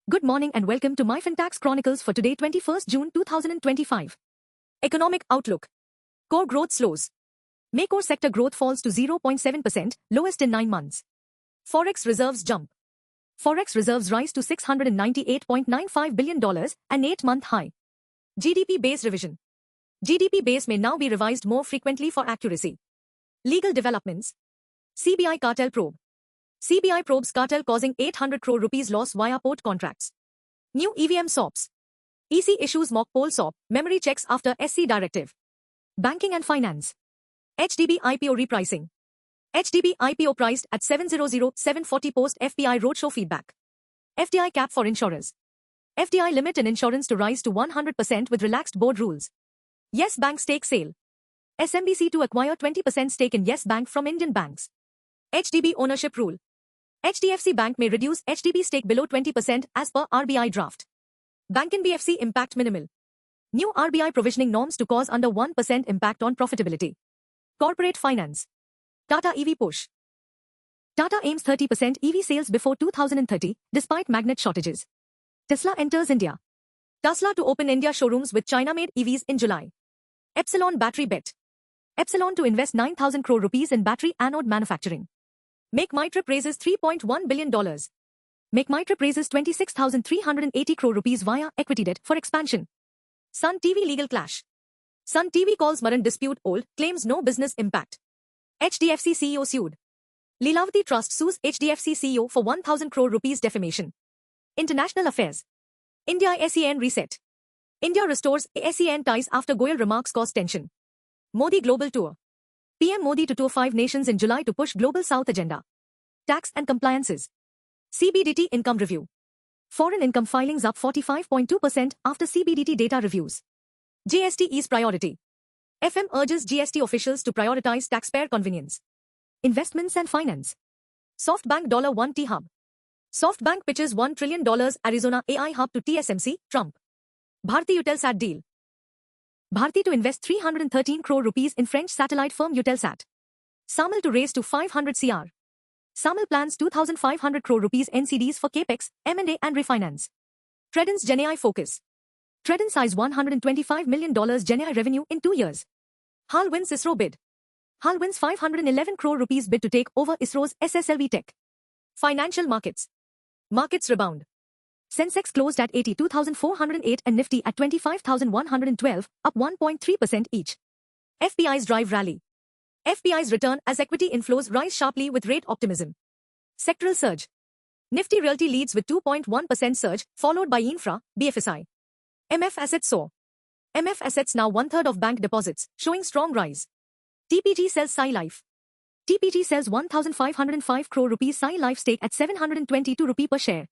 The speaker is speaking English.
Good morning and welcome to my FinTax Chronicles for today 21st June 2025. Economic Outlook. Core growth slows. May core sector growth falls to 0.7%, lowest in 9 months. Forex reserves jump. Forex reserves rise to $698.95 billion, an 8-month high. GDP base revision. GDP base may now be revised more frequently for accuracy. Legal developments. CBI cartel probe. CBI probes cartel causing 800 crore rupees loss via port contracts. New EVM SOPs. EC issues mock poll SOP, memory checks after SC directive. Banking and finance. HDB IPO repricing. HDB IPO priced at 740 post FPI roadshow feedback. FDI cap for insurers. FDI limit in insurance to rise to 100% with relaxed board rules. Yes Bank stake sale. SMBC to acquire 20% stake in Yes Bank from Indian banks. HDB ownership rule. HDFC Bank may reduce HDB stake below 20% as per RBI draft. Bank NBFC impact minimal. New RBI provisioning norms to cause under 1% impact on profitability. Corporate finance. Tata EV push. Tata aims 30% EV sales before 2030, despite magnet shortages. Tesla enters India. Tesla to open India showrooms with China-made EVs in July. Epsilon battery bet. Epsilon to invest 9,000 crore rupees in battery anode manufacturing. Make My Trip raises $3.1 billion. Make My Trip raises 26,380 crore rupees via equity debt for expansion. Sun TV legal clash. Sun TV calls Maran dispute old, claims no business impact. HDFC CEO sued. Lilavati Trust sues HDFC CEO for 1,000 crore rupees defamation. International affairs. India SEN reset. India restores SEN ties after Goyal remarks cause tension. Modi global tour. PM Modi to tour 5 nations in July to push Global South agenda. Tax and compliances. CBDT income review. Foreign income filings up 45.2% after CBDT data reviews. GST ease priority. FM urges GST officials to prioritize taxpayer convenience. Investments and finance. SoftBank $1 T hub. SoftBank pitches $1 trillion Arizona AI hub to TSMC, Trump. Bharti Eutelsat deal. Bharti to invest 313 crore rupees in French satellite firm Eutelsat. SAMIL to raise to 500 crore. SAMIL plans 2,500 crore rupees NCDs for capex, M&A and refinance. Tredence GenAI focus. Tredence eyes $125 million GenAI revenue in 2 years. HAL wins ISRO bid. HAL wins 511 crore rupees bid to take over ISRO's SSLV Tech. Financial markets. Markets rebound. Sensex closed at 82,408 and Nifty at 25,112, up 1.3% each. FPI's drive rally. FPI's return as equity inflows rise sharply with rate optimism. Sectoral surge. Nifty Realty leads with 2.1% surge, followed by Infra, BFSI. MF assets soar. MF assets now 1/3 of bank deposits, showing strong rise. TPG sells Sai Life. TPG sells 1,505 crore rupees Sai Life stake at 722 rupee per share.